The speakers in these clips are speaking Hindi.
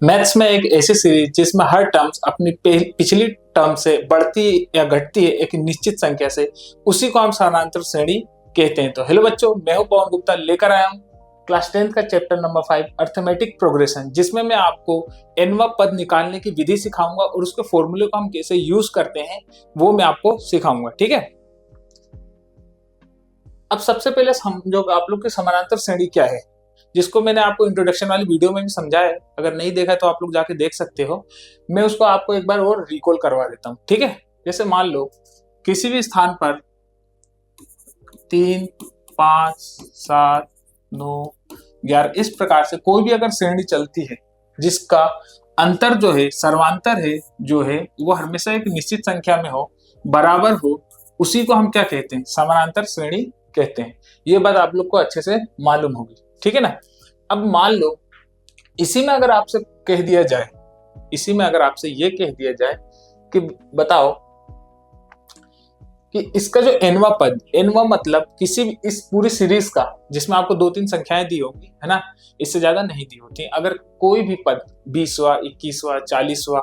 मैथ्स में एक ऐसी सीरीज जिसमें हर टर्म्स अपनी पिछली टर्म से बढ़ती या घटती है एक निश्चित संख्या से, उसी को हम समानांतर श्रेणी कहते हैं। तो हेलो बच्चों, मैं हूं पवन गुप्ता, लेकर आया हूं क्लास 10 का चैप्टर नंबर 5 अर्थमेटिक प्रोग्रेशन, जिसमें मैं आपको nवां पद निकालने की विधि सिखाऊंगा और उसके फॉर्मूले को हम कैसे यूज करते हैं वो मैं आपको सिखाऊंगा। ठीक है, अब सबसे पहले समझो आप लोग की समानांतर श्रेणी क्या है, जिसको मैंने आपको इंट्रोडक्शन वाली वीडियो में भी समझाया है। अगर नहीं देखा तो आप लोग जाके देख सकते हो। मैं उसको आपको एक बार और रिकॉल करवा देता हूँ। ठीक है, जैसे मान लो किसी भी स्थान पर 3, 5, 7, 9, 11 इस प्रकार से कोई भी अगर श्रेणी चलती है जिसका अंतर जो है, सर्वांतर है जो है, वो हमेशा एक निश्चित संख्या में हो, बराबर हो, उसी को हम क्या कहते हैं? समानांतर श्रेणी कहते हैं। ये बात आप लोग को अच्छे से मालूम होगी। ठीक है ना। अब मान लो इसी में अगर आपसे कह दिया जाए, इसी में अगर आपसे ये कह दिया जाए कि बताओ कि इसका जो nवां पद, nवां मतलब किसी भी इस पूरी सीरीज का, जिसमें आपको 2-3 संख्याएं दी होगी, है ना, इससे ज्यादा नहीं दी होती। अगर कोई भी पद 20वां, 21वां, 40वां,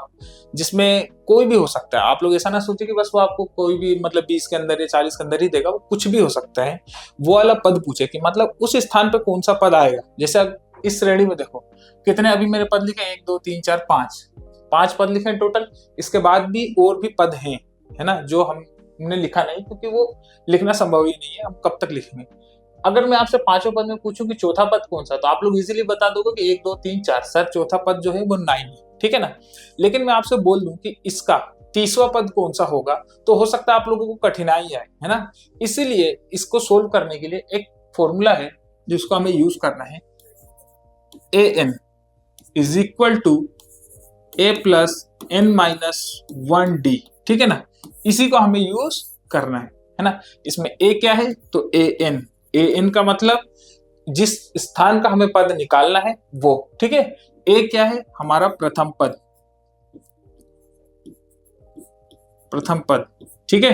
जिसमें कोई भी हो सकता है, आप लोग ऐसा ना सोचे कि बस वो आपको कोई भी मतलब 20 के अंदर या 40 के अंदर ही देगा, वो कुछ भी हो सकता है। वो वाला पद पूछे कि मतलब उस स्थान पे कौन सा पद आएगा। जैसे इस श्रेणी में देखो कितने अभी मेरे पद लिखे, 1, 2, 3, 4, 5 पद लिखे हैं टोटल। इसके बाद भी और भी पद हैं, है ना, जो हमने लिखा नहीं, क्योंकि वो लिखना संभव ही नहीं है, हम कब तक लिखेंगे। अगर मैं आपसे 5वें पद में पूछूं कि चौथा पद कौन सा, तो आप लोग इजीली बता दोगे कि 1, 2, 3, 4, सर चौथा पद जो है वो 9 है। ठीक है ना। लेकिन मैं आपसे बोल दूं कि इसका 30वां पद कौन सा होगा, तो हो सकता है आप लोगों को कठिनाई आए, है ना। इसीलिए इसको सोल्व करने के लिए एक फॉर्मूला है जिसको हमें यूज करना है। an is equal to a plus n-1d। ठीक है ना, इसी को हमें यूज करना है ना। इसमें a क्या है, तो an का मतलब जिस स्थान का हमें पद निकालना है वो। ठीक है, a क्या है, हमारा प्रथम पद, ठीक है।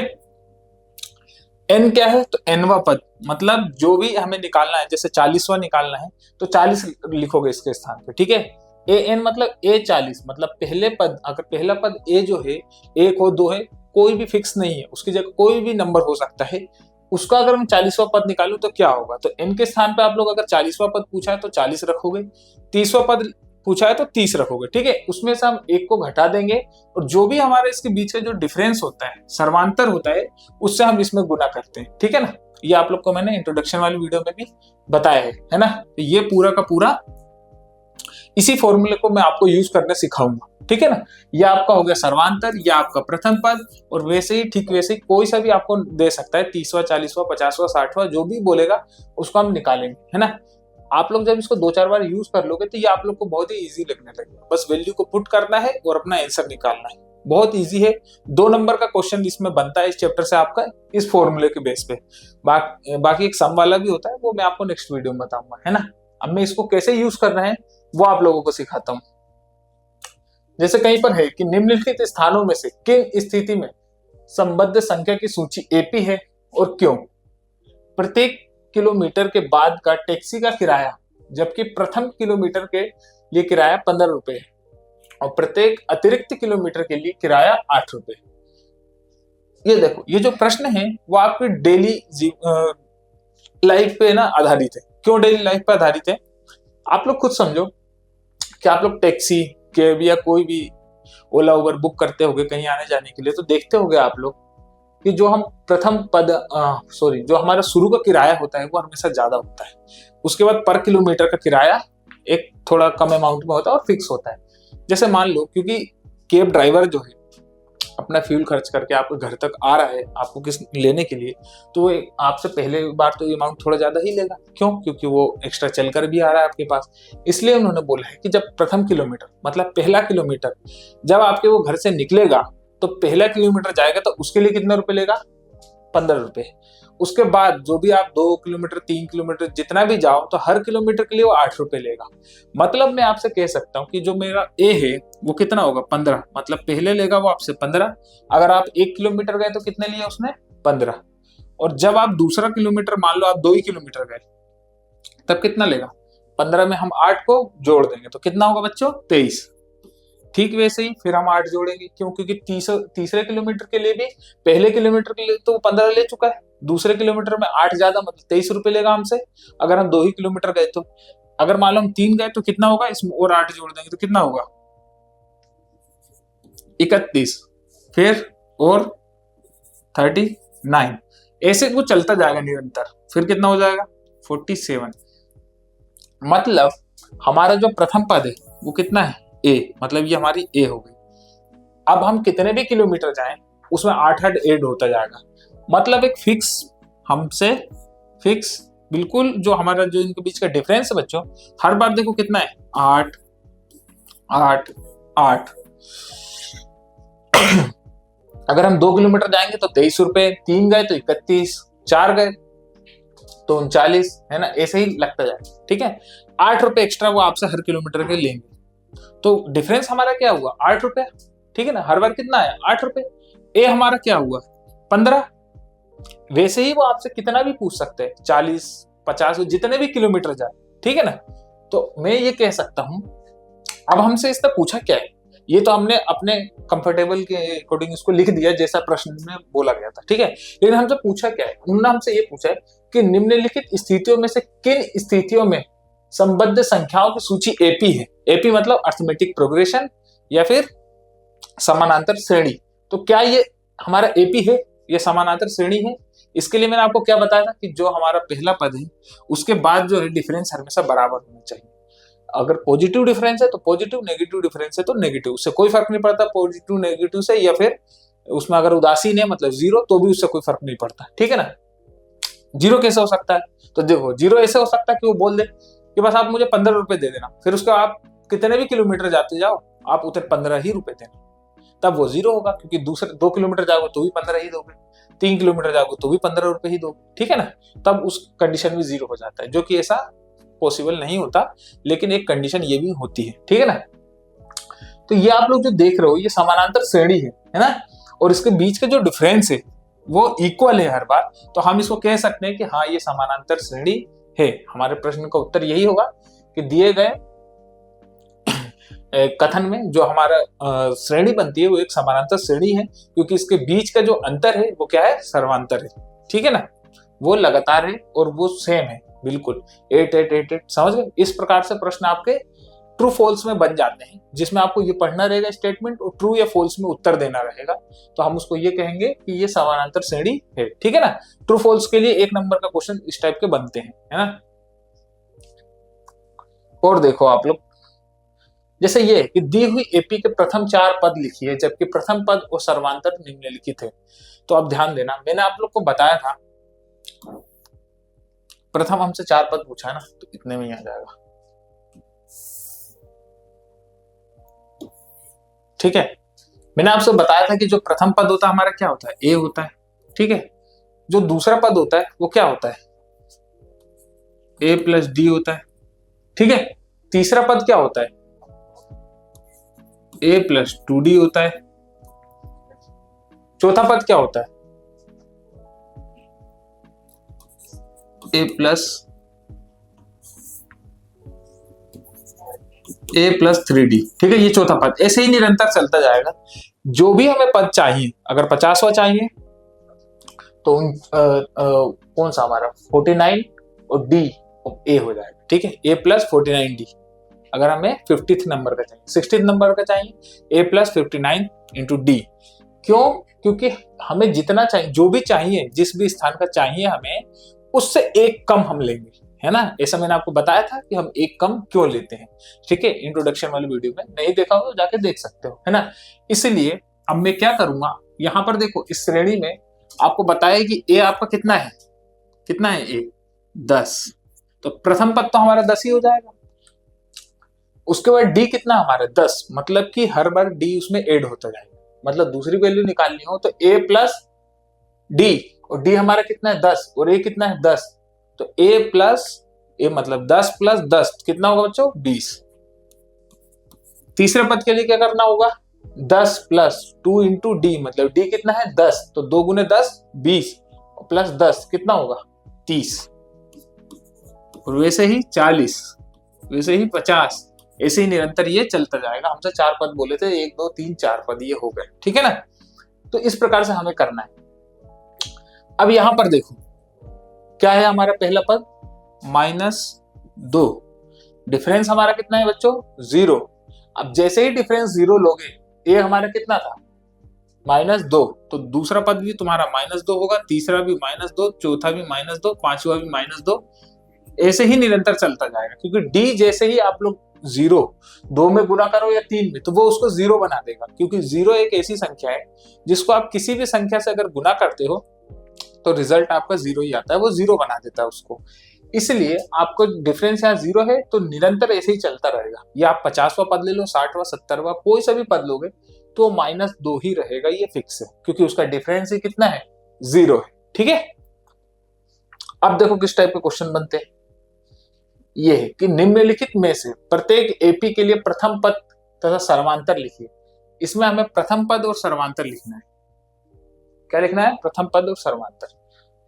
n क्या है, तो nवां पद, मतलब जो भी हमें निकालना है, जैसे 40वां निकालना है तो 40 लिखोगे इसके स्थान पे। ठीक है, an मतलब a40, मतलब पहले पद, अगर पहला पद a जो है 1 हो 2 है, कोई भी फिक्स नहीं है, उसकी जगह कोई भी नंबर हो सकता है। उसका अगर मैं 40वां पद निकालूं तो क्या होगा, तो n के स्थान पे आप लोग अगर 40वां पद पूछा है तो 40 रखोगे, 30वां पद पूछा है तो 30 रखोगे। ठीक है, उसमें से हम 1 को घटा देंगे और जो भी हमारे इसके बीच का जो डिफरेंस होता है, सर्वांतर होता है, उससे हम इसमें गुना करते हैं। ठीक है ना। ये आप लोग को मैंने इंट्रोडक्शन वाली वीडियो में भी बताया है ना। तो ये पूरा का पूरा इसी फॉर्मूले को मैं आपको यूज करना सिखाऊंगा। ठीक है ना। ये आपका हो गया सर्वांतर, ये आपका प्रथम पद, और वैसे ही ठीक वैसे ही कोई सा भी आपको दे सकता है, 30वां, 40वां, 50वां, 60वां, जो भी बोलेगा उसको हम निकालेंगे, है ना। आप लोग जब इसको 2-4 बार यूज कर लोगे तो ये आप लोग को बहुत ही इजी लगने लगेगा। बस वैल्यू को पुट करना है और अपना आंसर निकालना है, बहुत इजी है। 2 नंबर का क्वेश्चन इसमें बनता है इस चैप्टर से आपका, इस फॉर्मूले के बेस पे। बाकी एक सम वाला भी होता है, वो मैं आपको नेक्स्ट वीडियो में बताऊंगा, है ना। अब मैं इसको कैसे यूज करना है वो आप लोगों को सिखाता हूं। जैसे कहीं पर है कि निम्नलिखित स्थानों में से किन स्थिति में संबद्ध संख्या की सूची एपी है और क्यों। प्रत्येक किलोमीटर के बाद का टैक्सी का किराया, जबकि प्रथम किलोमीटर के लिए किराया 15 रुपए है, और प्रत्येक अतिरिक्त किलोमीटर के लिए किराया 8 रुपए। ये देखो, ये जो प्रश्न है वो आपकी डेली लाइफ पे ना आधारित है। क्यों डेली लाइफ पे आधारित है, आप लोग खुद समझो कि आप लोग टैक्सी, कैब या कोई भी ओला उबर बुक करते होगे कहीं आने जाने के लिए, तो देखते होगे आप लोग कि जो हम प्रथम पद जो हमारा शुरू का किराया होता है वो हमेशा ज्यादा होता है। उसके बाद पर किलोमीटर का किराया एक थोड़ा कम अमाउंट में होता है और फिक्स होता है। जैसे मान लो, क्योंकि कैब ड्राइवर जो है अपना फ्यूल खर्च करके आपके घर तक आ रहा है आपको किस लेने के लिए, तो वो आपसे पहले बार तो अमाउंट थोड़ा ज्यादा ही लेगा। क्यों, क्योंकि वो एक्स्ट्रा चलकर भी आ रहा है आपके पास। इसलिए उन्होंने बोला है कि जब प्रथम किलोमीटर मतलब पहला किलोमीटर जब आपके वो घर से निकलेगा, तो पहला किलोमीटर जाएगा तो उसके लिए कितना रुपए लेगा, 15 रुपए। उसके बाद जो भी आप 2 किलोमीटर, 3 किलोमीटर जितना भी जाओ, तो हर किलोमीटर के लिए वो 8 रुपए लेगा। मतलब मैं आपसे कह सकता हूँ कि जो मेरा ए है वो कितना होगा, 15, मतलब पहले लेगा वो आपसे 15। अगर आप 1 किलोमीटर गए तो कितने लिए उसने, 15। और जब आप दूसरा किलोमीटर, मान लो आप 2 ही किलोमीटर गए, तब कितना लेगा, 15 में हम 8 को जोड़ देंगे तो कितना होगा बच्चों, 23। ठीक वैसे ही फिर हम 8 जोड़ेंगे, क्यों, क्योंकि तीसरे किलोमीटर के लिए भी पहले किलोमीटर के लिए तो 15 ले चुका है, दूसरे किलोमीटर में 8 ज्यादा मतलब 23 रुपए लेगा हमसे, अगर हम 2 ही किलोमीटर गए तो। अगर मान लो हम 3 गए तो कितना होगा, इसमें और 8 जोड़ देंगे तो कितना होगा, 31, फिर और 39, ऐसे वो चलता जाएगा निरंतर, फिर कितना हो जाएगा 47। मतलब हमारा जो प्रथम पद है वो कितना है, ए, मतलब ये हमारी ए हो गई। अब हम कितने भी किलोमीटर जाएं उसमें 8 ऐड होता जाएगा, मतलब एक फिक्स, हमसे फिक्स बिल्कुल, जो हमारा जो इनके बीच का डिफरेंस है बच्चों, हर बार देखो कितना है, 8 8 8। अगर हम 2 किलोमीटर जाएंगे तो 23 रुपए, 3 गए तो 31, 4 गए तो 39, है ना, ऐसे ही लगता जाएगा। ठीक है, 8 रुपए एक्स्ट्रा वो आपसे हर किलोमीटर के लेंगे, तो डिफरेंस हमारा क्या हुआ, 8 रुपए। ठीक है ना, हर बार कितना आया, 8 रुपए। ए हमारा क्या हुआ, 15। वैसे ही वो आपसे कितना भी पूछ सकते हैं, 40 50 जितने भी किलोमीटर जाए। ठीक है ना, तो मैं ये कह सकता हूं, अब हमसे इसने पूछा क्या है, ये तो हमने अपने कंफर्टेबल के अकॉर्डिंग इसको लिख दिया जैसा प्रश्न में बोला गया था। ठीक है, लेकिन हमसे पूछा क्या है, उन्होंने हमसे ये पूछा है कि निम्नलिखित स्थितियों में से किन स्थितियों में संबद्ध संख्याओं की सूची एपी है। एपी मतलब अर्थमेटिक प्रोग्रेशन या फिर समानांतर श्रेणी। तो क्या ये हमारा एपी है, ये समानांतर श्रेणी है? इसके लिए मैंने आपको क्या बताया था कि जो हमारा पहला पद है उसके बाद जो है डिफरेंस हमेशा बराबर होना चाहिए। अगर पॉजिटिव डिफरेंस है तो पॉजिटिव, नेगेटिव डिफरेंस है तो नेगेटिव, उससे कोई फर्क नहीं पड़ता पॉजिटिव नेगेटिव से, या फिर उसमें अगर उदासीन है मतलब जीरो तो भी उससे कोई फर्क नहीं पड़ता। ठीक है ना, जीरो कैसे हो सकता है, तो देखो जीरो ऐसे हो सकता है कि वो बोल दे कि बस आप मुझे 15 रुपए दे देना, फिर उसके आप कितने भी किलोमीटर जाते जाओ आप उधर 15 ही रुपए देना, तब वो जीरो होगा, क्योंकि दूसरे 2 किलोमीटर जाओगे तो भी 15 ही दोगे, 3 किलोमीटर जाओगे तो भी 15 रुपए ही दोगे। ठीक है ना, तब उस कंडीशन में जीरो हो जाता है, जो कि ऐसा पॉसिबल नहीं होता, लेकिन एक कंडीशन ये भी होती है। ठीक है ना, तो ये आप लोग जो देख रहे हो ये समानांतर श्रेणी है ना, और इसके बीच का जो डिफरेंस है वो इक्वल है हर बार, तो हम इसको कह सकते हैं कि हाँ ये समानांतर श्रेणी है। हमारे प्रश्न का उत्तर यही होगा कि दिए गए कथन में जो हमारा श्रेणी बनती है वो एक समानांतर श्रेणी है, क्योंकि इसके बीच का जो अंतर है वो क्या है, सर्वांतर है। ठीक है ना, वो लगातार है और वो सेम है बिल्कुल, 8 8 8 8। समझ गए, इस प्रकार से प्रश्न आपके ट्रू फॉल्स में बन जाते हैं, जिसमें आपको ये पढ़ना रहेगा स्टेटमेंट और ट्रू या फॉल्स में उत्तर देना रहेगा, तो हम उसको ये कहेंगे कि ये समानांतर श्रेणी है। ठीक है ना, ट्रू फॉल्स के लिए 1 नंबर का क्वेश्चन इस टाइप के बनते हैं, है ना। और देखो आप लोग, जैसे ये कि दी हुई एपी के प्रथम 4 पद लिखिए जबकि प्रथम पद और सर्वांतर निम्नलिखित है। तो अब ध्यान देना, मैंने आप लोग को बताया था प्रथम हमसे 4 पद पूछा है ना, तो इतने में ही आ जाएगा। ठीक है, मैंने आपसे बताया था कि जो प्रथम पद होता है हमारा क्या होता है, ए होता है। ठीक है, जो दूसरा पद होता है वो क्या होता है, ए प्लस डी होता है। ठीक है, तीसरा पद क्या होता है, ए प्लस 2d होता है। चौथा पद क्या होता है, ए प्लस 3d। ठीक है, ये चौथा पद, ऐसे ही निरंतर चलता जाएगा। जो भी हमें पद चाहिए, अगर 50वां चाहिए तो कौन सा हमारा 49 और d ए हो जाएगा। ठीक है, ए प्लस 49d। अगर हमें 50th नंबर का चाहिए, 60th नंबर का चाहिए, ए प्लस 59 इंटू डी। क्यों, क्योंकि हमें जितना चाहिए, जो भी चाहिए, जिस भी स्थान का चाहिए हमें, उससे एक कम हम लेंगे, है ना। ऐसा मैंने आपको बताया था कि हम एक कम क्यों लेते हैं। ठीक है, इंट्रोडक्शन वाली वीडियो में नहीं देखा हो तो जाके देख सकते हो, है ना। इसलिए अब मैं क्या करूंगा, यहाँ पर देखो इस श्रेणी में आपको बताया कि ए आपका कितना है, कितना है ए 10, तो प्रथम पद तो हमारा 10 ही हो जाएगा। उसके बाद डी कितना हमारा 10, मतलब कि हर बार डी उसमें ऐड होता जाएगा, मतलब दूसरी वैल्यू निकालनी हो तो ए प्लस डी, और डी हमारा कितना है 10 और ए कितना है 10, तो ए प्लस ए मतलब 10 प्लस 10 कितना होगा बच्चों, 20। तीसरे पद के लिए क्या करना होगा, 10 प्लस 2 इंटू डी, मतलब डी कितना है 10, तो 2 गुने 10 20 प्लस 10 कितना होगा 30, और वैसे ही 40 वैसे ही 50, ऐसे ही निरंतर ये चलता जाएगा। हमसे 4 पद बोले थे, 1 2 3 4 पद ये हो गए, ठीक है ना। तो इस प्रकार से हमें करना है। अब यहां पर देखो क्या है हमारा पहला पद -2, डिफरेंस हमारा कितना है बच्चों 0। अब जैसे ही डिफरेंस 0 लोगे, ये हमारा कितना था -2, तो दूसरा पद भी तुम्हारा -2 होगा, तीसरा भी -2, चौथा भी -2, पांचवा भी -2, ऐसे ही निरंतर चलता जाएगा। क्योंकि डी जैसे ही आप लोग 0 2 में गुना करो या 3 में, तो वो उसको 0 बना देगा। क्योंकि 0 एक ऐसी संख्या है जिसको आप किसी भी संख्या से अगर गुना करते हो तो रिजल्ट आपका 0 ही आता है, वो 0 बना देता है उसको। इसलिए आपको डिफरेंस यहाँ 0 है तो निरंतर ऐसे ही चलता रहेगा। या आप 50वां पद ले लो, 60वां, 70वां, कोई सा भी पद लोगे तो -2 ही रहेगा, ये फिक्स है, क्योंकि उसका डिफरेंस ही कितना है 0 है, ठीक है। अब देखो किस टाइप के क्वेश्चन बनते हैं। ये है कि निम्नलिखित में से प्रत्येक एपी के लिए प्रथम पद तथा सर्वांतर लिखिए। इसमें हमें प्रथम पद और सर्वांतर लिखना है। क्या लिखना है? प्रथम पद और सर्वांतर।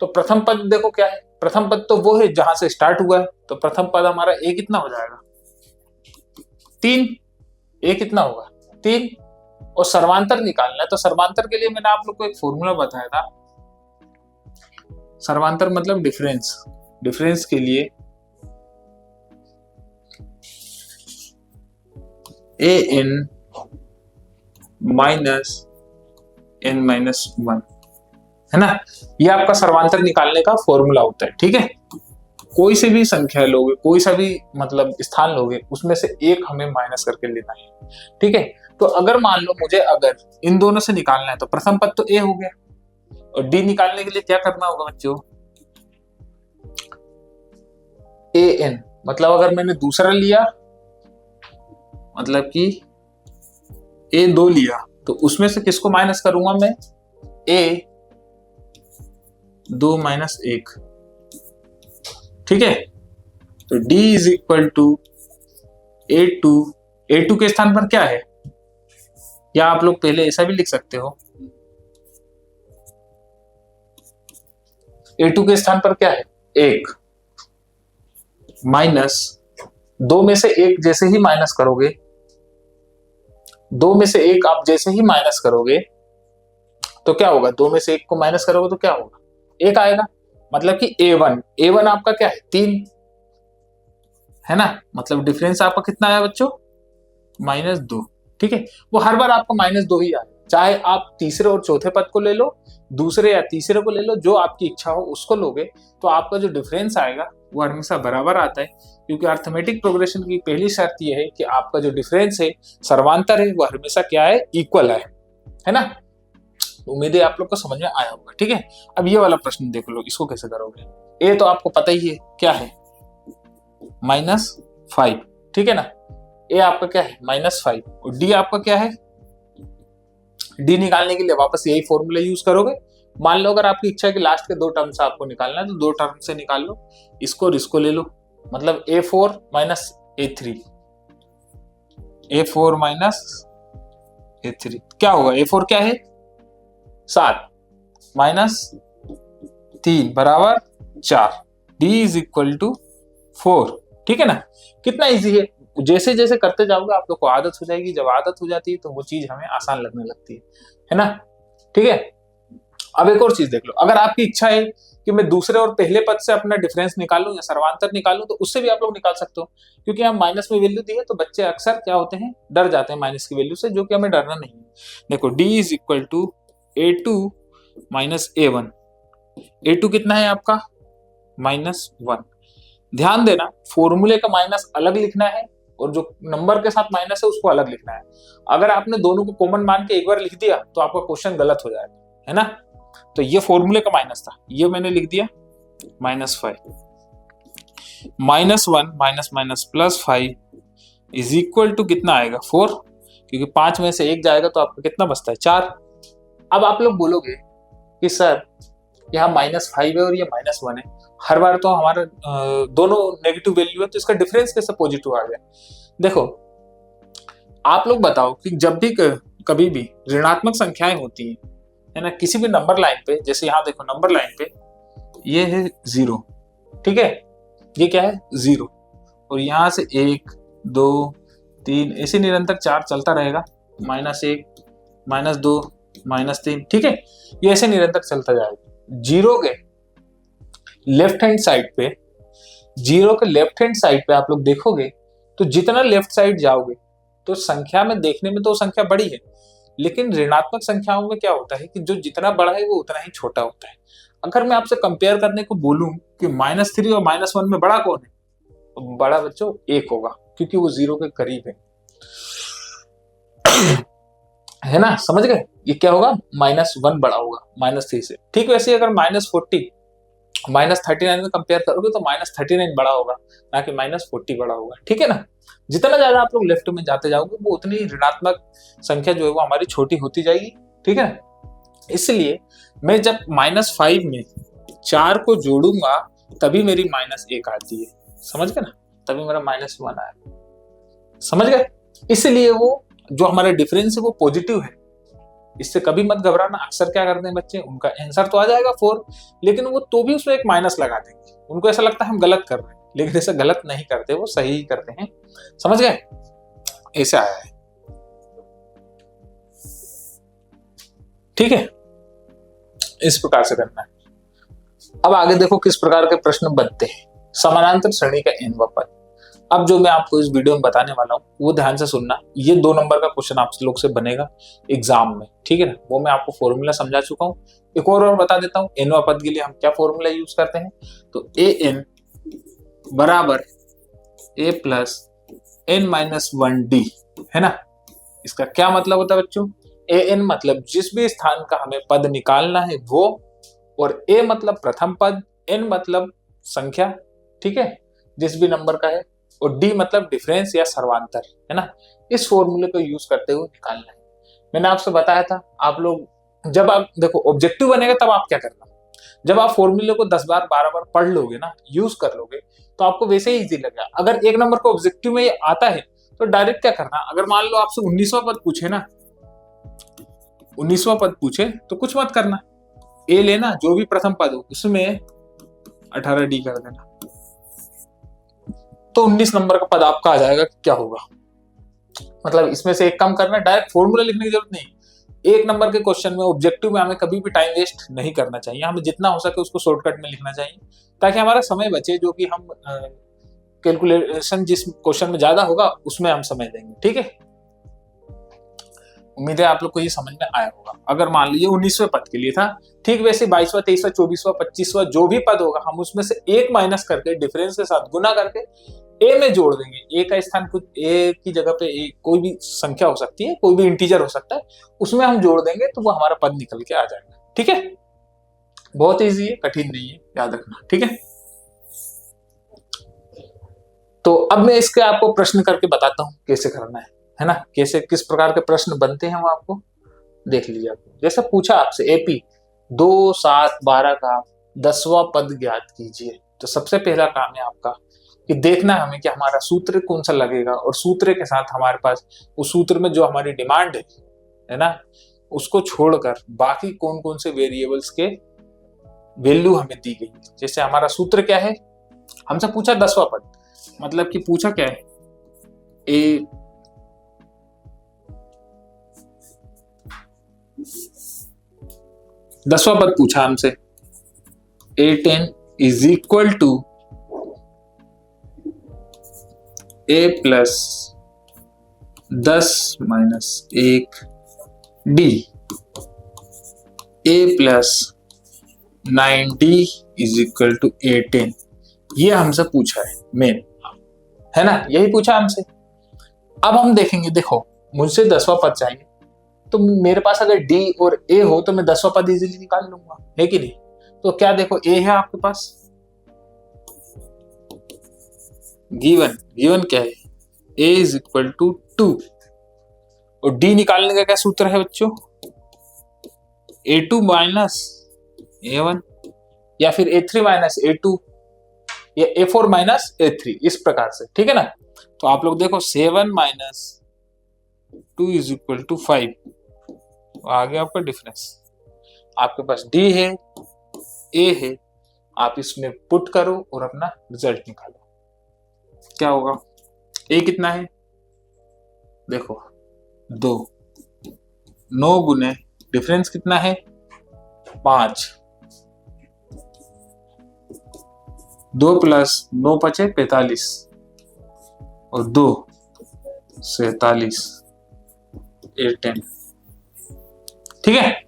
तो प्रथम पद देखो क्या है, प्रथम पद तो वो है जहां से स्टार्ट हुआ है, तो प्रथम पद हमारा ए कितना हो जाएगा 3, ए कितना होगा 3, और सर्वांतर निकालना है। तो सर्वांतर के लिए मैंने आप लोग को एक फॉर्मूला बताया था। सर्वांतर मतलब डिफरेंस, डिफरेंस के लिए an -n-1 है ना, ये आपका सर्वांतर निकालने का फॉर्मूला होता है, ठीक है। कोई से भी संख्या लोगे, कोई सा भी मतलब स्थान लोगे, उसमें से एक हमें माइनस करके लेना है, ठीक है। तो अगर मान लो मुझे अगर इन दोनों से निकालना है, तो प्रथम पद तो ए हो गया, और डी निकालने के लिए क्या करना होगा बच्चों an, मतलब अगर मैंने दूसरा लिया, मतलब कि a2 लिया, तो उसमें से किसको माइनस करूंगा मैं a2 - 1, ठीक है। तो d is equal to a2 के स्थान पर क्या है, या आप लोग पहले ऐसा भी लिख सकते हो, a2 के स्थान पर क्या है 1, माइनस 2 में से 1 जैसे ही माइनस करोगे, 2 में से 1 आप जैसे ही माइनस करोगे तो क्या होगा, 2 में से 1 को माइनस करोगे तो क्या होगा 1 आएगा। मतलब कि a1 आपका क्या है 3 है ना, मतलब डिफरेंस आपका कितना आया बच्चों -2, ठीक है। वो हर बार आपको -2 ही आएगा, चाहे आप तीसरे और चौथे पद को ले लो, दूसरे या तीसरे को ले लो, जो आपकी इच्छा हो उसको लोगे, तो आपका जो डिफरेंस आएगा वो हमेशा बराबर आता है। क्योंकि अर्थमेटिक प्रोग्रेशन की पहली शर्त यह है कि आपका जो डिफरेंस है सर्वांतर है वो हमेशा क्या है इक्वल है ना। उम्मीद है आप लोग को समझ में आया होगा, ठीक है। अब ये वाला प्रश्न देख लो, इसको कैसे करोगे। ए तो आपको पता ही है क्या है -5, ठीक है ना। ए आपका क्या है -5, और डी आपका क्या है, डी निकालने के लिए वापस यही फॉर्मूला यूज करोगे। मान लो अगर आपकी इच्छा है कि लास्ट के 2 टर्म से आपको निकालना है, तो 2 टर्म से निकाल लो, इसको और इसको ले लो, मतलब a4 - a3, a4 - a3 क्या होगा, a4 क्या है 7 -3 बराबर 4, d इज इक्वल टू 4, ठीक है ना। कितना इजी है, जैसे जैसे करते जाओगे आप लोग को आदत हो जाएगी, जब आदत हो जाती है तो वो चीज हमें आसान लगने लगती है ना, ठीक है। अब एक और चीज देख लो, अगर आपकी इच्छा है कि मैं दूसरे और पहले पद से अपना डिफरेंस निकालूं या सर्वांतर निकालूं, तो उससे भी आप लोग निकाल सकते हो। क्योंकि हम माइनस में वैल्यू दी है तो बच्चे अक्सर क्या होते हैं डर जाते हैं माइनस की वैल्यू से, जो कि हमें डरना नहीं है। देखो d is equal to a2 - a1, a2 कितना है आपका -1। ध्यान देना फॉर्मूले का माइनस अलग लिखना है और जो नंबर के साथ माइनस है उसको अलग लिखना है। अगर आपने दोनों को कॉमन मान के एक बार लिख दिया तो आपका क्वेश्चन गलत हो जाएगा, है ना। तो ये फॉर्मूले का माइनस था, ये मैंने लिख दिया -5, -1 - +5 इज इक्वल टू कितना आएगा 4, क्योंकि 5 में से 1 जाएगा तो आपका कितना बचता है 4। अब आप लोग बोलोगे कि सर यहाँ -5 है और ये -1 है, हर बार तो हमारा दोनों नेगेटिव वैल्यू है, तो इसका डिफरेंस कैसे पॉजिटिव आ गया। देखो आप लोग बताओ कि जब भी कभी भी ऋणात्मक संख्याएं होती है ना, किसी भी नंबर लाइन पे, जैसे यहाँ देखो नंबर लाइन पे ये है 0, ठीक है, ये क्या है 0, और यहाँ से 1 2 3 ऐसे निरंतर 4 चलता रहेगा, -1 -2 -3, ठीक है। ये ऐसे निरंतर चलता जाएगा। जीरो के लेफ्ट हैंड साइड पे, जीरो के लेफ्ट हैंड साइड पे आप लोग देखोगे तो जितना लेफ्ट साइड जाओगे तो संख्या में देखने में तो संख्या बड़ी है, लेकिन ऋणात्मक संख्याओं में क्या होता है कि जो जितना बड़ा है वो उतना ही छोटा होता है। अगर मैं आपसे कंपेयर करने को बोलूं कि -3 और -1 में बड़ा कौन है, तो बड़ा बच्चों 1 होगा, क्योंकि वो 0 के करीब है। है ना, समझ गए? ये क्या होगा, -1 बड़ा होगा -3 से। ठीक वैसे अगर -40 -39 में कंपेयर करोगे तो -39 बड़ा होगा, ना कि -40 बड़ा होगा। ठीक है ना, जितना ज्यादा आप लोग लेफ्ट में जाते जाओगे वो उतनी ऋणात्मक संख्या जो है वो हमारी छोटी होती जाएगी। ठीक है ना, इसलिए मैं जब -5 में 4 को जोड़ूंगा तभी मेरी -1 आती है, समझ गए ना, तभी मेरा -1 आया, समझ गए। इसलिए वो जो हमारा डिफरेंस है वो पॉजिटिव है, इससे कभी मत घबराना। अक्सर क्या करते हैं बच्चे, उनका आंसर तो आ जाएगा 4, लेकिन वो तो भी उसमें एक माइनस लगा देंगे, उनको ऐसा लगता है हम गलत कर रहे हैं, लेकिन ऐसा गलत नहीं करते, वो सही ही करते हैं, समझ गए। ऐसे आया है, ठीक है, इस प्रकार से करना है। अब आगे देखो किस प्रकार के प्रश्न बनते हैं। समानांतर श्रेणी का n पद। अब जो मैं आपको इस वीडियो में बताने वाला हूँ वो ध्यान से सुनना। ये 2 नंबर का क्वेश्चन आप लोग से बनेगा एग्जाम में, ठीक है ना। वो मैं आपको फॉर्मूला समझा चुका हूँ, एक और बता देता हूँ। n पद के लिए हम क्या फॉर्मूला यूज करते हैं, तो an बराबर a प्लस n-1d, है ना। इसका क्या मतलब होता है बच्चों, an मतलब जिस भी स्थान का हमें पद निकालना है वो, और a मतलब प्रथम पद, n मतलब संख्या, ठीक है, जिस भी नंबर का है, और d मतलब डिफरेंस या सर्वांतर, है ना। इस फॉर्मूले को यूज करते हुए निकालना है। मैंने आपसे बताया था, आप लोग जब आप देखो ऑब्जेक्टिव बनेगा तब आप क्या करना, जब आप फॉर्मूले को 10 बार 12 बार पढ़ लोगे ना, यूज कर लोगे, तो आपको वैसे ही इजी लगेगा। अगर एक नंबर को ऑब्जेक्टिव में ये आता है तो डायरेक्ट क्या करना, अगर मान लो आपसे 19वां पद पूछे ना, 19वां पद पूछे तो कुछ मत करना, ए लेना, जो भी प्रथम पद हो उसमें 18d कर देना, तो 19 नंबर का पद आपका आ जाएगा। क्या होगा, मतलब इसमें से एक कम करना, डायरेक्ट फॉर्मूला लिखने की जरूरत नहीं। एक नंबर के क्वेश्चन में ऑब्जेक्टिव में हमें कभी भी टाइम वेस्ट नहीं करना चाहिए, हमें जितना हो सके उसको शॉर्टकट में लिखना चाहिए, ताकि हमारा समय बचे, जो कि हम कैलकुलेशन जिस क्वेश्चन में ज्यादा होगा उसमें हम समय देंगे। ठीक है, उम्मीद है आप लोग को ये समझ में आया होगा। अगर मान लीजिए 19वें पद के लिए था, ठीक वैसे 22वां 23वां 24वां 25वां जो भी पद होगा हम उसमें से एक माइनस करके डिफरेंस के साथ गुना करके ए में जोड़ देंगे। ए का स्थान कुछ, ए की जगह पे ए कोई भी संख्या हो सकती है, कोई भी इंटीजर हो सकता है, उसमें हम जोड़ देंगे तो वो हमारा पद निकल के आ जाएगा। ठीक है, बहुत इजी है, कठिन नहीं है, याद रखना। ठीक है, तो अब मैं इसके आपको प्रश्न करके बताता हूं कैसे करना है ना, कैसे किस प्रकार के प्रश्न बनते हैं वो आपको देख लीजिए। आपको जैसे पूछा आपसे एपी 2 7 12 का 10वां पद ज्ञात कीजिए, तो सबसे पहला काम है आपका कि देखना हमें कि हमारा सूत्र कौन सा लगेगा, और सूत्र के साथ हमारे पास उस सूत्र में जो हमारी डिमांड है ना, उसको छोड़कर बाकी कौन कौन से वेरिएबल्स के वैल्यू हमें दी गई। जैसे हमारा सूत्र क्या है, हमसे पूछा 10वां पद, मतलब कि पूछा क्या है, ए 10वां पद पूछा हमसे, A10 is equal to a plus 10 minus 1 d, a plus 9d is equal to A10। ये हमसे पूछा है मेन, है ना, यही पूछा हमसे। अब हम देखेंगे, देखो मुझसे 10वां पद चाहिए, तो मेरे पास अगर d और a हो तो मैं 10वां पद इजीली निकाल लूंगा, है कि नहीं। तो क्या देखो, a है आपके पास, गिवन क्या है, a इज इक्वल टू 2, और d निकालने का क्या सूत्र है बच्चों, a2 माइनस a1, या फिर a3 माइनस a2, या a4 माइनस a3, इस प्रकार से। ठीक है ना, तो आप लोग देखो 7 माइनस 2 इज इक्वल टू 5, आगे आपका डिफरेंस, आपके पास d है, a है, आप इसमें पुट करो और अपना रिजल्ट निकालो। क्या होगा, ए कितना है, देखो 2, 9 गुने डिफरेंस कितना है 5, 2 प्लस 9 5 45 और 2 47 8 10। ठीक है,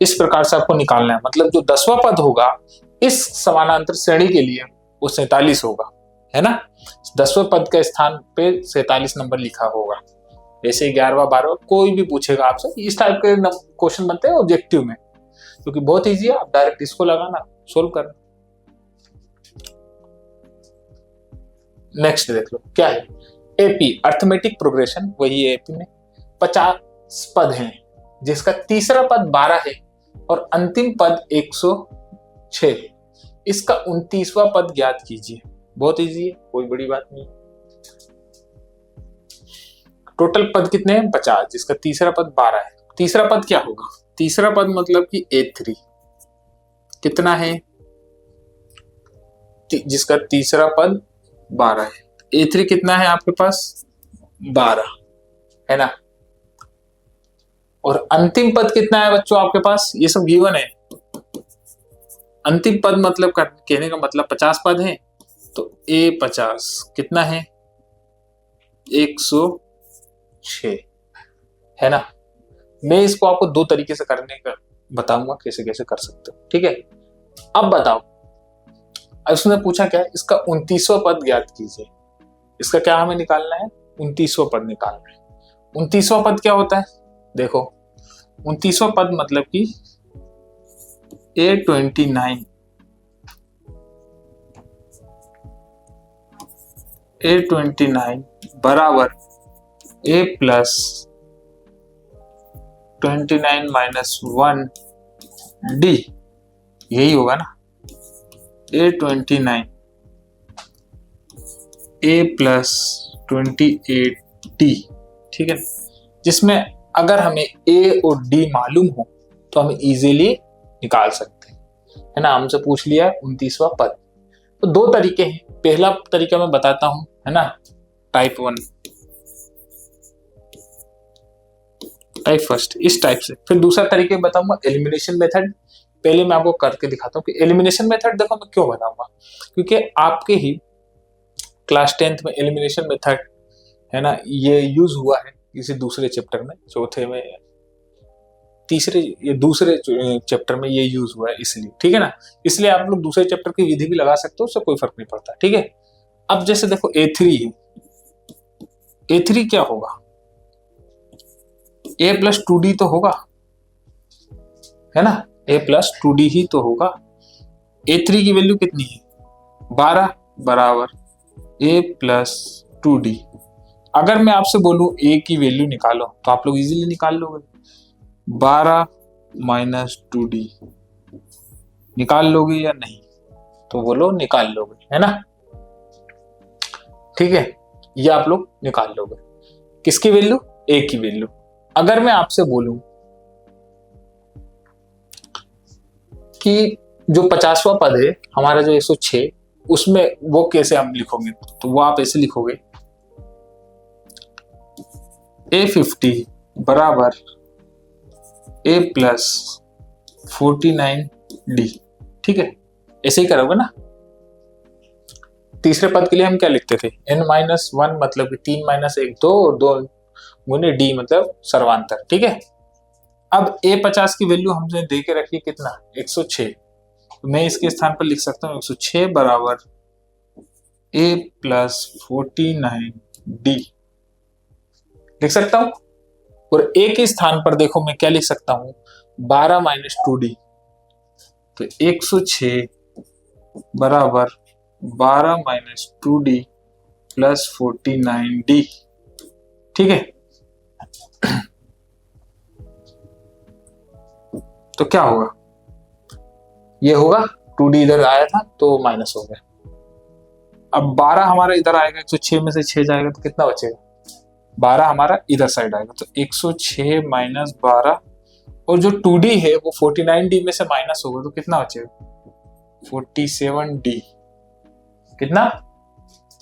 इस प्रकार से आपको निकालना है। मतलब जो 10वां पद होगा इस समानांतर श्रेणी के लिए वो 47 होगा, है ना। 10वें पद के स्थान पे 47 नंबर लिखा होगा। जैसे 11वां 12वां कोई भी पूछेगा आपसे, इस टाइप के क्वेश्चन बनते हैं ऑब्जेक्टिव में, क्योंकि बहुत इजी है। आप डायरेक्ट इसको लगाना, सोल्व करना। नेक्स्ट देख लो क्या है, एपी अर्थमेटिक प्रोग्रेशन, वही है एपी में 50 पद हैं, जिसका तीसरा पद 12 है और अंतिम पद 106। इसका 29वां पद ज्ञात कीजिए। बहुत इजी है, कोई बड़ी बात नहीं। टोटल पद कितने हैं 50, जिसका तीसरा पद 12 है। तीसरा पद क्या होगा, तीसरा पद मतलब कि A3 कितना है, जिसका तीसरा पद 12 है। A3 कितना है आपके पास 12, है ना। और अंतिम पद कितना है बच्चों आपके पास, ये सब गिवन है। अंतिम पद मतलब कहने का मतलब 50 पद है, तो A50 कितना है 106, है ना। मैं इसको आपको दो तरीके से करने का बताऊंगा, कैसे कैसे कर सकते हो। ठीक है, अब बताओ, अब इसने पूछा क्या, इसका 29वां पद ज्ञात कीजिए। इसका क्या हमें निकालना है, 29वां पद निकालना है। 29वां पद क्या होता है, देखो 29वां पद मतलब कि A29 बराबर A प्लस 29 माइनस 1 D, यही होगा ना। A29 A प्लस 28D, ठीक है। जिसमें अगर हमें A और D मालूम हो तो हम इजीली निकाल सकते हैं, है ना। हमसे पूछ लिया 29वां पद। तो दो तरीके हैं, पहला तरीका मैं बताता हूं, है ना, टाइप 1, टाइप फर्स्ट, इस टाइप से। फिर दूसरा तरीका बताऊंगा एलिमिनेशन मेथड। पहले मैं आपको करके दिखाता हूँ कि एलिमिनेशन मेथड देखो मैं क्यों बताऊंगा, क्योंकि आपके ही क्लास 10th में एलिमिनेशन मेथड, है ना, ये यूज हुआ है किसी दूसरे चैप्टर में, चौथे में, तीसरे या दूसरे चैप्टर में ये यूज हुआ है, इसलिए। ठीक है ना, इसलिए आप लोग दूसरे चैप्टर की विधि भी लगा सकते हो, उससे कोई फर्क नहीं पड़ता। ठीक है, अब जैसे देखो A3 है, A3 क्या होगा, A प्लस 2D तो होगा, है ना, A प्लस 2D ही तो होगा। A3 की वैल्यू कितनी है 12 बराबर A प्लस 2D। अगर मैं आपसे बोलूं A की वैल्यू निकालो तो आप लोग इजीली निकाल लोगे। 12 माइनस 2D निकाल लोगे या नहीं, तो बोलो निकाल लोगे, है ना। ठीक है, ये आप लोग निकाल लोगे। किसकी वैल्यू, A की वैल्यू। अगर मैं आपसे बोलूं कि जो 50वां पद है हमारा जो 106, उसमें वो कैसे हम लिखोगे, तो वो आप ऐसे लिखोगे A50 बराबर A प्लस 49D। ठीक है, ऐसे ही करोगे ना। तीसरे पद के लिए हम क्या लिखते थे, n-1 मतलब कि 3 माइनस 1 2 और 2 गुने D मतलब सर्वांतर। ठीक है, अब A50 की वैल्यू हमने दे के रखी कितना 106, तो मैं इसके स्थान पर लिख सकता हूँ 106 बराबर A प्लस 49D लिख सकता हूं। और A के स्थान पर देखो मैं क्या लिख सकता हूं 12 माइनस 2D, तो 106 बराबर 12 माइनस 2D प्लस 49D। ठीक है, तो क्या होगा, ये होगा 2D इधर आया था तो माइनस हो गया। अब 12 हमारा इधर आएगा, 106 में से 6 जाएगा तो कितना बचेगा, 12 हमारा इधर साइड आएगा, तो 106 माइनस 12, और जो 2D है वो 49D में से माइनस होगा तो कितना बचेगा 47D। कितना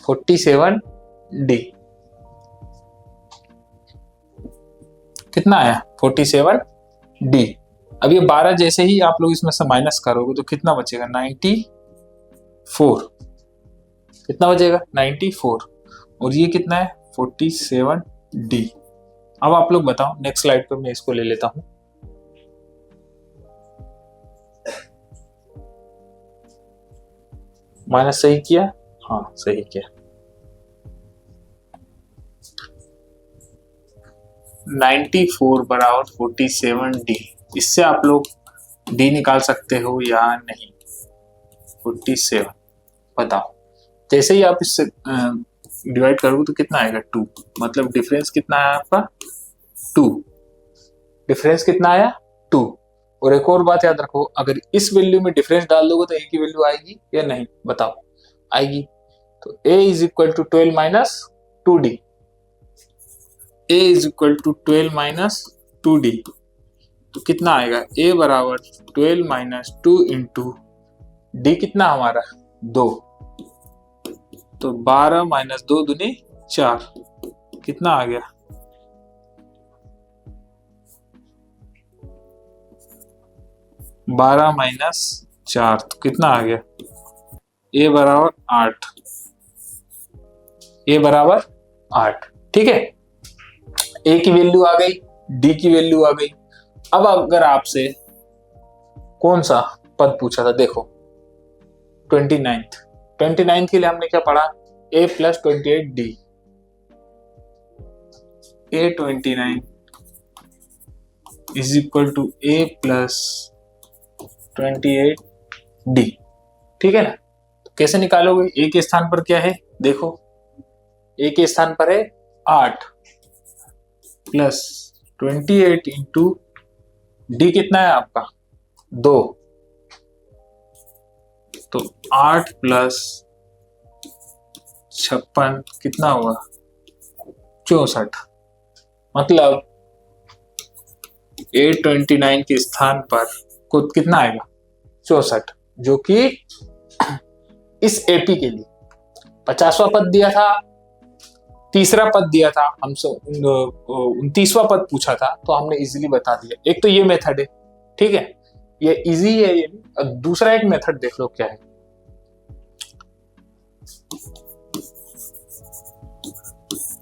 47D कितना आया 47D। अब ये 12 जैसे ही आप लोग इसमें से माइनस करोगे तो कितना बचेगा 94। कितना बचेगा 94 और ये कितना है 47D। अब आप लोग बताओ नेक्स्ट स्लाइड पे मैं इसको ले लेता हूं। माइनस सही किया, हाँ सही किया। 94 बराबर 47D। इससे आप लोग D निकाल सकते हो या नहीं। 47 बताओ। जैसे ही आप इससे डिवाइड करोगे तो कितना आएगा 2, मतलब डिफरेंस कितना आया आपका 2। डिफरेंस कितना आया 2। और एक और बात याद रखो, अगर इस वैल्यू में डिफरेंस डाल दोगे तो ए की वैल्यू आएगी या नहीं बताओ। आएगी। तो a is equal to 12 minus 2d। a is equal to 12 minus 2d तो कितना आएगा a बराबर 12 माइनस 2 इंटू d कितना हमारा 2, तो 12 माइनस 2 दूनी 4 कितना आ गया 12 माइनस 4 तो कितना आ गया a बराबर 8। a बराबर 8। ठीक है, a की वैल्यू आ गई, d की वैल्यू आ गई। अब अगर आपसे कौन सा पद पूछा था, देखो 29th के लिए हमने क्या पढ़ा a plus 28d। a 29 is equal to a plus 28d। ठीक है ना। तो कैसे निकालोगे, a के स्थान पर क्या है देखो, a के स्थान पर है 8 प्लस 28 इंटू d कितना है आपका 2, तो 8 प्लस 56 कितना हुआ 64। मतलब A29 के स्थान पर को कितना आएगा 64, जो कि इस AP के लिए 50वां पद दिया था, तीसरा पद दिया था हमसे, 29वां पद पूछा था, तो हमने इजीली बता दिया। एक तो ये मेथड है, ठीक है, ये इजी है ये। दूसरा एक मेथड देख लो क्या है।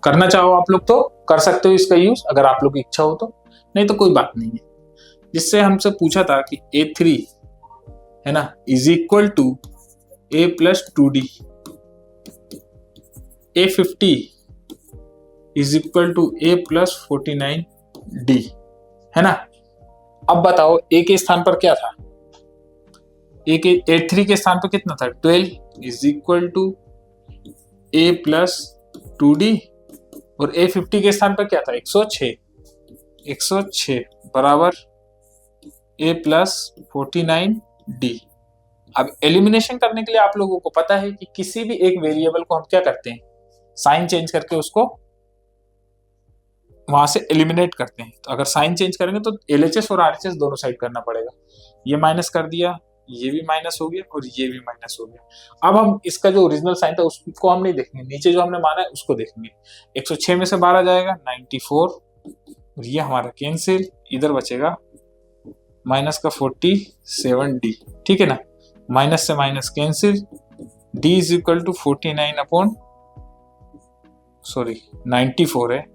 करना चाहो आप लोग तो कर सकते हो इसका यूज, अगर आप लोग की इच्छा हो तो, नहीं तो कोई बात नहीं है। जिससे हमसे पूछा था कि A3 है ना is equal to A plus 2D, A50 is equal to A plus 49D है ना। अब बताओ A के स्थान पर क्या था, A3 के स्थान पर कितना था 12 is equal to A plus 2D, और A50 के स्थान पर क्या था 106 बराबर A प्लस 49D। अब एलिमिनेशन करने के लिए आप लोगों को पता है कि किसी भी एक वेरिएबल को हम क्या करते हैं, साइन चेंज करके उसको वहां से एलिमिनेट करते हैं। तो अगर साइन चेंज करेंगे तो LHS और RHS दोनों साइड करना पड़ेगा। ये माइनस कर दिया, ये भी माइनस हो गया और ये भी माइनस हो गया। अब हम इसका जो ओरिजिनल साइन था उसको हम नहीं देखेंगे, नीचे जो हमने माना है उसको देखेंगे। 106 में से 12 जाएगा 94, और ये हमारा कैंसिल, इधर बचेगा माइनस का 47D। ठीक है ना, माइनस से minus cancel, D is equal to 49 upon 94 है,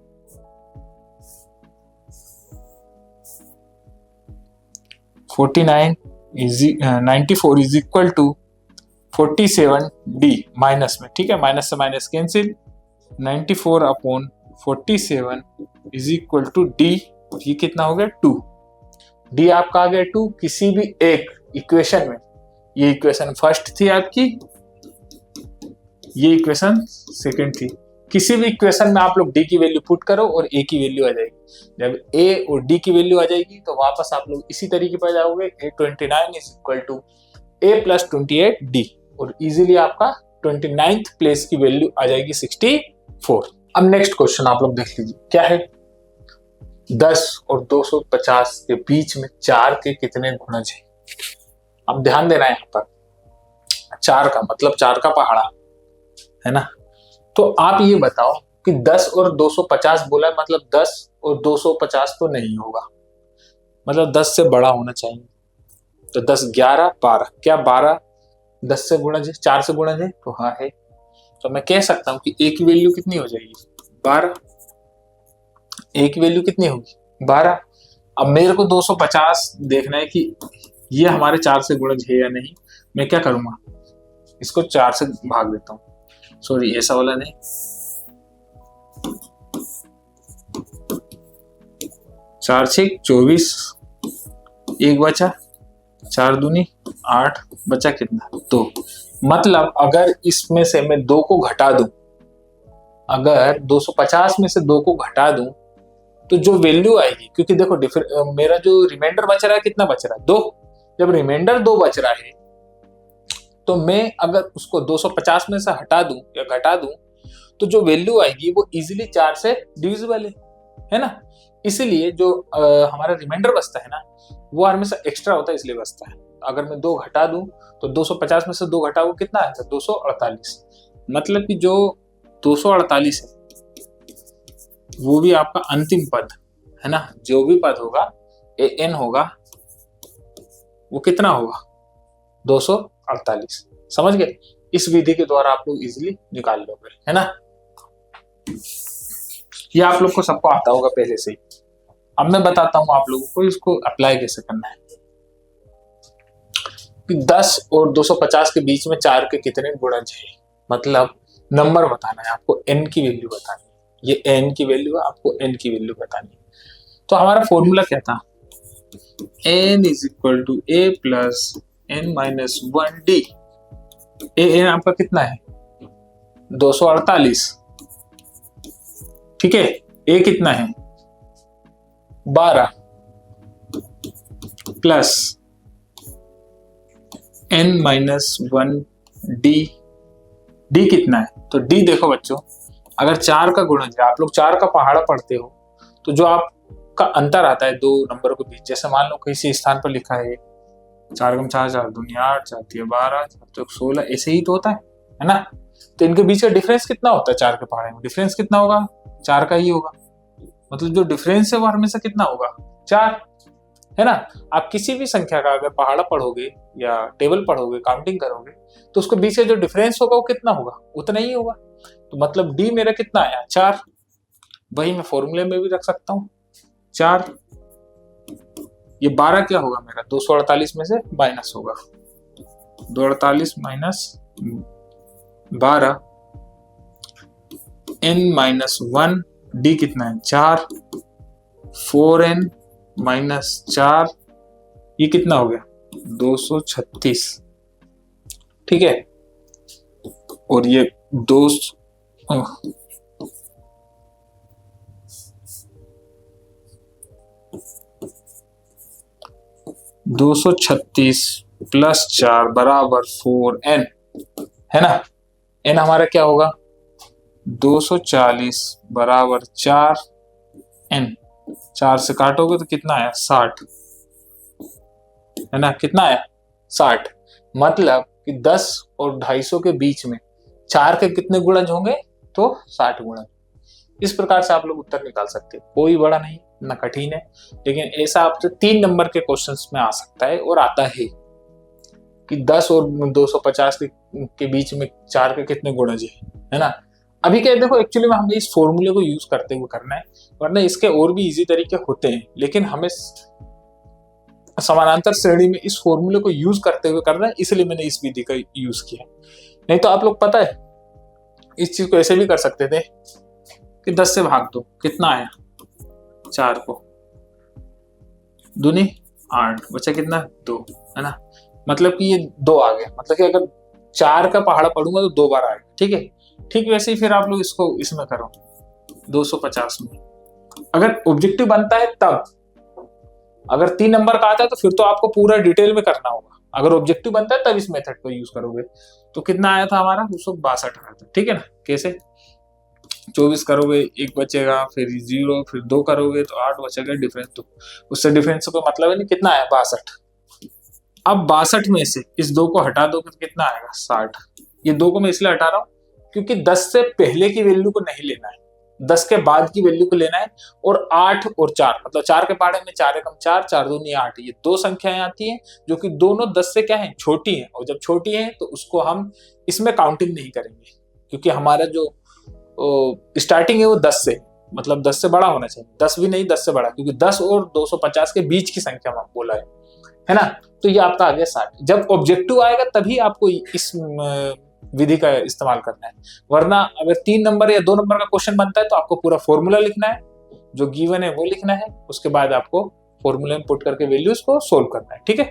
94 is equal to 47D minus में। ठीक है, माइनस से minus cancel, 94 upon 47 is equal to D, और ये कितना हो गया 2। D आपका आ गया 2 किसी भी एक इक्वेशन में। ये इक्वेशन फर्स्ट थी आपकी, ये इक्वेशन सेकंड थी। किसी भी इक्वेशन में आप लोग D की वैल्यू पुट करो और A की वैल्यू आ जाएगी। जब A और D की वैल्यू आ जाएगी तो वापस आप लोग इसी तरीके पर जाओगे, A29 is equal to A plus 28D, और इजीली आपका 29th प्लेस की वैल्यू आ जाएगी 64। अब नेक्स्ट क्वेश्चन आप लोग देख लीजिए क्या है। 10 और 250 के बीच में 4 के कितने गुणज हैं। अब ध्यान देना है यहाँ पर, 4 का मतलब 4 का पहाड़ा है ना। तो आप ये बताओ कि 10 और 250 बोला है, मतलब 10 और 250 तो नहीं होगा, मतलब 10 से बड़ा होना चाहिए। तो 10 11 12, क्या 12 10 से गुणज है, 4 से गुणज है, तो हाँ है। तो मैं कह सकता हूँ कि ए की वैल्यू कितनी हो जाएगी 12, ए की वैल्यू कितनी होगी 12। अब मेरे को 250 देखना है कि ये हमारे 4 से गुणज है या नहीं। मैं क्या करूंगा, इसको 4 से भाग देता हूँ, सॉरी ऐसा वाला नहीं, 4 6 24, एक बचा, 4 दूनी 8, बचा कितना 2। मतलब अगर इसमें से मैं 2 को घटा दूं, अगर 250 में से 2 को घटा दूं, तो जो वैल्यू आएगी, क्योंकि देखो मेरा जो रिमाइंडर बच रहा है कितना बच रहा है 2, जब रिमाइंडर 2 बच रहा है तो मैं अगर उसको 250 में से हटा दूं या घटा दूं, तो जो वैल्यू आएगी वो इजीली 4 से डिविजिबल है ना। इसीलिए जो हमारा रिमाइंडर बचता है ना, वो हमेशा एक्स्ट्रा होता है, इसलिए बचता है। अगर मैं 2 घटा दूं तो 250 में से 2 घटा वो कितना आएगा 248। मतलब कि जो 248 है वो भी आपका अंतिम पद है ना, जो भी पद होगा ए एन होगा, वो कितना होगा 248। समझ गए? इस विधि के द्वारा आप लोग इजिली निकाल लोगे, है ना। ये आप लोग को सबको आता होगा पहले से ही। अब मैं बताता हूं आप लोगों को इसको अप्लाई कैसे करना है। 10 और 250 के बीच में 4 के कितने गुणज है, मतलब नंबर बताना है आपको, n की वैल्यू बतानी है। ये n की वैल्यू है, आपको n की वैल्यू बतानी है। तो हमारा फॉर्मूला क्या था, n is equal to a plus n minus 1d। N आपका कितना है 248, ठीक है। ए कितना है 12 plus n minus 1d। d कितना है, तो d देखो बच्चों, अगर 4 का गुणज है, आप लोग 4 का पहाड़ा पढ़ते हो, तो जो आपका अंतर आता है दो नंबरों के बीच, जैसे मान लो किसी स्थान पर लिखा है 4 गुम 4 4 दूनी 8 4 3 12 4 चौक 16, ऐसे ही तो होता है ना। तो इनके बीच का डिफरेंस कितना होता है 4 के पहाड़े में, डिफरेंस कितना होगा 4 का ही होगा। मतलब जो डिफरेंस है वो हमेशा कितना होगा 4, है ना। आप किसी भी संख्या का अगर पहाड़ा पढ़ोगे या टेबल पढ़ोगे, काउंटिंग करोगे, तो उसके बीच में जो डिफरेंस होगा वो कितना होगा, उतना ही होगा। तो मतलब डी मेरा कितना आया 4, वही मैं फॉर्मूले में भी रख सकता हूँ 4। ये 12 क्या होगा मेरा 248 में से माइनस होगा, 248 माइनस 12, n माइनस 1, d कितना है 4, 4n माइनस 4, ये कितना हो गया 236, ठीक है। और ये 236 प्लस 4 बराबर 4n, है ना। n हमारा क्या होगा 240 बराबर 4n, 4 से काटोगे तो कितना आया 60, है ना। कितना आया 60। मतलब कि 10 और 250 के बीच में 4 के कितने गुणज होंगे, तो 60 गुणज। इस प्रकार से आप लोग उत्तर निकाल सकते हैं, कोई बड़ा नहीं ना कठिन है, लेकिन ऐसा आपसे 3 नंबर के क्वेश्चंस में आ सकता है और आता है कि 10 और 250 के बीच में 4 के कितने गुणज है ना। अभी क्या देखो, एक्चुअली में हमें इस फॉर्मूले को यूज करते हुए करना है, वरना इसके और भी इजी तरीके होते हैं, लेकिन हमें समानांतर श्रेणी में इस फॉर्मूले को यूज करते हुए करना है, इसलिए मैंने इस विधि का यूज किया। नहीं तो आप लोग पता है इस चीज को ऐसे भी कर सकते थे कि 10 से भाग दो, कितना आया 4 को दूनी 8, बचा कितना 2, है ना। मतलब कि ये 2 आ गया, मतलब कि अगर 4 का पहाड़ा पढ़ूंगा तो 2 बार आएगा, ठीक है। ठीक वैसे ही फिर आप लोग इसको इसमें करो 250 में, अगर ऑब्जेक्टिव बनता है तब। अगर 3 नंबर का आता है तो फिर तो आपको पूरा डिटेल में करना होगा, अगर ऑब्जेक्टिव बनता है तब इस मेथड को यूज करोगे। तो कितना आया था हमारा 262 आया था, ठीक है ना। कैसे 24 करोगे 1 बचेगा, फिर 0, फिर 2 करोगे तो 8 बचेगा डिफरेंस, तो उससे डिफरेंस को मतलब है नहीं, कितना आया 62। अब 62 में से इस 2 को हटा दो तो कितना आएगा 60। ये 2 को मैं इसलिए हटा रहा हूँ क्योंकि 10 से पहले की वैल्यू को नहीं लेना है, 10 के बाद की वैल्यू को लेना है। और 8 और 4 मतलब 4 के पहाड़े में 4 एकम 4, 4 दूनी 8, ये दो संख्याएं आती हैं जो कि दोनों 10 से क्या है, छोटी हैं। और जब छोटी है तो उसको हम इसमें काउंटिंग नहीं करेंगे, क्योंकि हमारा जो स्टार्टिंग है वो 10 से, मतलब 10 से बड़ा होना चाहिए, 10 भी नहीं 10 से बड़ा, क्योंकि 10 और 250 के बीच की संख्या में बोला है ना। तो ये आपका आ गया 60। जब ऑब्जेक्टिव आएगा तभी आपको इस विधि का इस्तेमाल करना है, वरना अगर 3 नंबर या 2 नंबर का क्वेश्चन बनता है तो आपको पूरा फॉर्मूला लिखना है, जो गिवन है वो लिखना है, उसके बाद आपको फॉर्मूले में पुट करके वैल्यूज को सोल्व करना है। ठीक है,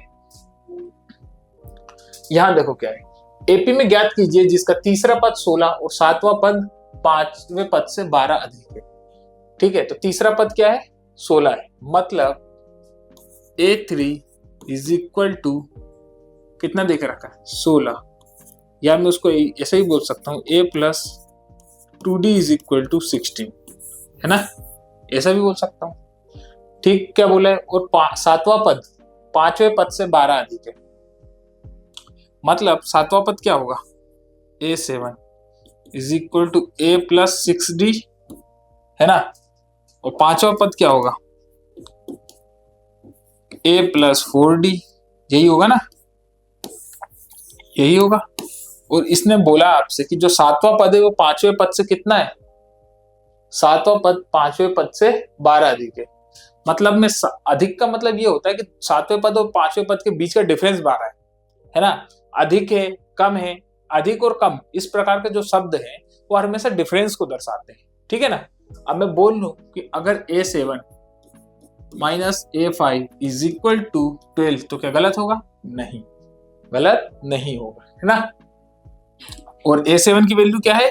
यहां देखो क्या है, एपी में ज्ञात कीजिए जिसका तीसरा पद 16 और सातवां पद 5वें पद से 12 अधिक है। ठीक है, तो तीसरा पद क्या है, 16 है, मतलब A3 इज इक्वल टू कितना देकर रखा है, 16, या मैं उसको ऐसे ही बोल सकता हूं A plus 2D is equal to 16, है ना, ऐसा भी बोल सकता हूं। ठीक, क्या बोला है, और सातवां पद 5वें पद से 12 अधिक है, मतलब सातवां पद क्या होगा, A7 is equal to A plus 6D, है ना, और 5वां पद क्या होगा, A प्लस 4D, यही होगा ना, यही होगा। और इसने बोला आपसे कि जो सातवां पद है वो 5वें पद से कितना है, सातवां पद 5वें पद से 12 अधिक है, मतलब में अधिक का मतलब ये होता है कि 7वें पद और 5वें पद के बीच का डिफरेंस 12 है ना। अधिक है, कम है, अधिक और कम इस प्रकार के जो शब्द हैं वो हमेशा डिफरेंस को दर्शाते हैं। ठीक है ना। अब मैं बोल लूं कि अगर A7 minus A5 is equal to 12 तो क्या गलत होगा, नहीं, गलत नहीं होगा, है ना। और A7 की वैल्यू क्या है,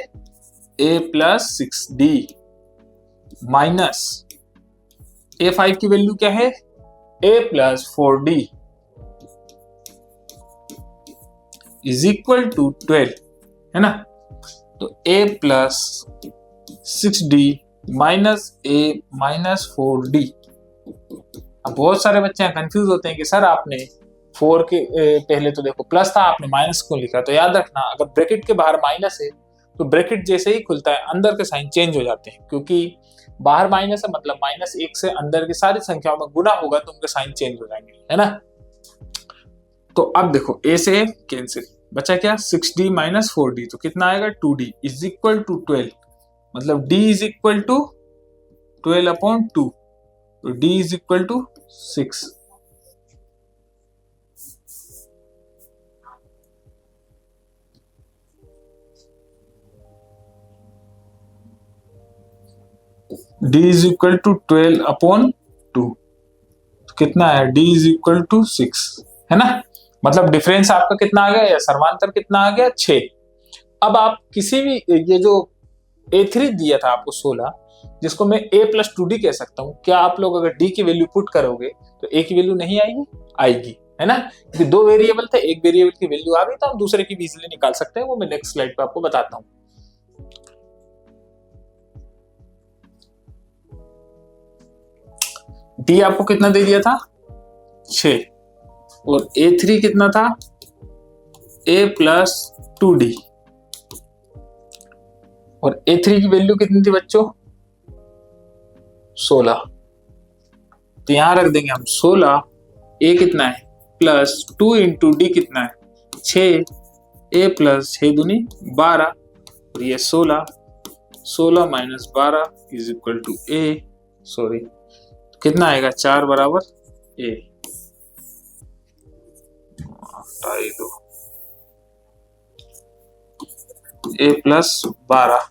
A plus 6D minus A5 की वैल्यू क्या है, A plus 4D is equal to 12, है ना। तो A plus 6D minus A minus 4D। अब बहुत सारे बच्चे कंफ्यूज होते हैं कि सर आपने 4 के पहले तो देखो प्लस था, आपने माइनस क्यों लिखा। तो याद रखना, अगर ब्रैकेट के बाहर माइनस है तो ब्रैकेट जैसे ही खुलता है अंदर के साइन चेंज हो जाते हैं, क्योंकि बाहर माइनस है मतलब -1 से अंदर की सारी संख्याओं में गुना होगा तो उनके साइन चेंज हो जाएंगे, है ना। तो अब देखो A से कैंसिल, बचा क्या 6D माइनस 4D, तो कितना आएगा 2D इज इक्वल टू 12, मतलब D is equal to 12 upon 2, तो D is equal to 6। D is equal to 12 upon 2, तो कितना है D इज इक्वल टू 6, है ना। मतलब डिफरेंस आपका कितना आ गया, या सर्वांतर कितना आ गया, 6। अब आप किसी भी, ये जो A3 दिया था आपको 16, जिसको मैं A प्लस 2D कह सकता हूं, क्या आप लोग अगर D की वैल्यू पुट करोगे तो A की वैल्यू नहीं आएगी, आएगी, है ना। क्योंकि 2 वेरिएबल थे, एक वेरिएबल की वैल्यू आ गई तो हम दूसरे की भी इजीली निकाल सकते हैं, वो मैं नेक्स्ट स्लाइड पे आपको बताता हूं। D आपको कितना दे दिया था, 6, और A3 कितना था, A प्लस 2D, और A3 की वैल्यू कितनी थी बच्चों, 16। तो यहां रख देंगे हम 16, A कितना है प्लस 2 इंटू D कितना है 6, A प्लस 6 दूनी 12, और ये 16 minus 12 is equal to A, sorry कितना आएगा 4 बराबर A, हटाई दो, A plus 12,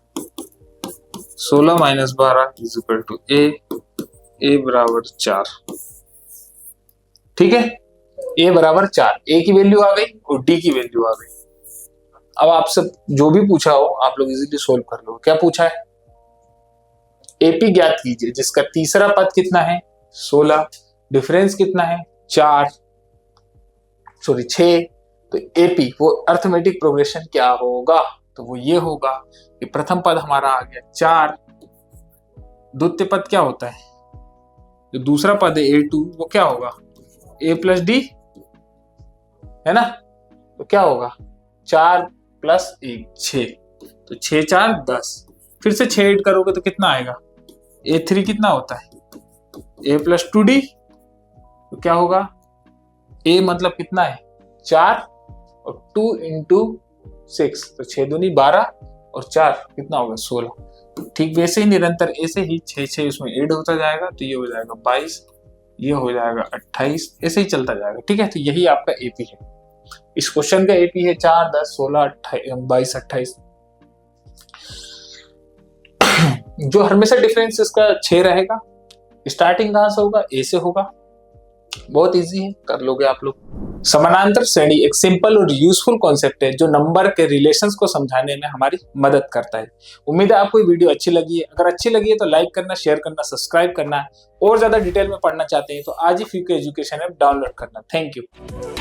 16 minus 12 is equal to A बराबर 4। ठीक है, A बराबर 4, A की वैल्यू आ गई और D की वैल्यू आ गई। अब आपसे जो भी पूछा हो आप लोग इजीली सोल्व कर लो। क्या पूछा है, AP ज्ञात कीजिए जिसका तीसरा पद कितना है 16, डिफरेंस कितना है 6, तो AP वो अर्थमेटिक प्रोग्रेशन क्या होगा, तो वो ये होगा कि प्रथम पद हमारा आ गया 4, द्वितीय पद क्या होता है, जो दूसरा पद है A2 वो क्या होगा A प्लस D, है ना। तो क्या होगा 4 प्लस 1 6, तो तो 6 4 10, फिर से 6 ऐड करोगे तो कितना आएगा, A3 कितना होता है, A प्लस 2D, तो क्या होगा, A मतलब कितना है 4 और 2 इंटू 6, तो 6 दूनी 12 और 4 कितना होगा 16। ठीक वैसे ही निरंतर ऐसे ही 6 6 उसमें ऐड होता जाएगा, तो ये हो जाएगा 22, ये हो जाएगा 28, ऐसे ही चलता जाएगा। ठीक है, तो यही आपका एपी है। इस क्वेश्चन का एपी है 4 10 16 22 28। जो हमेशा डिफरेंस इसका 6 रहेगा। स्टार्टिंग कहां से होगा, ए से होगा। बहुत इजी है, कर लोगे आप लोग। समानांतर श्रेणी एक सिंपल और यूजफुल कॉन्सेप्ट है जो नंबर के रिलेशंस को समझाने में हमारी मदद करता है। उम्मीद है आपको ये वीडियो अच्छी लगी है। अगर अच्छी लगी है तो लाइक करना, शेयर करना, सब्सक्राइब करना है। और ज्यादा डिटेल में पढ़ना चाहते हैं तो आज ही फ्यूके एजुकेशन ऐप डाउनलोड करना। Thank you.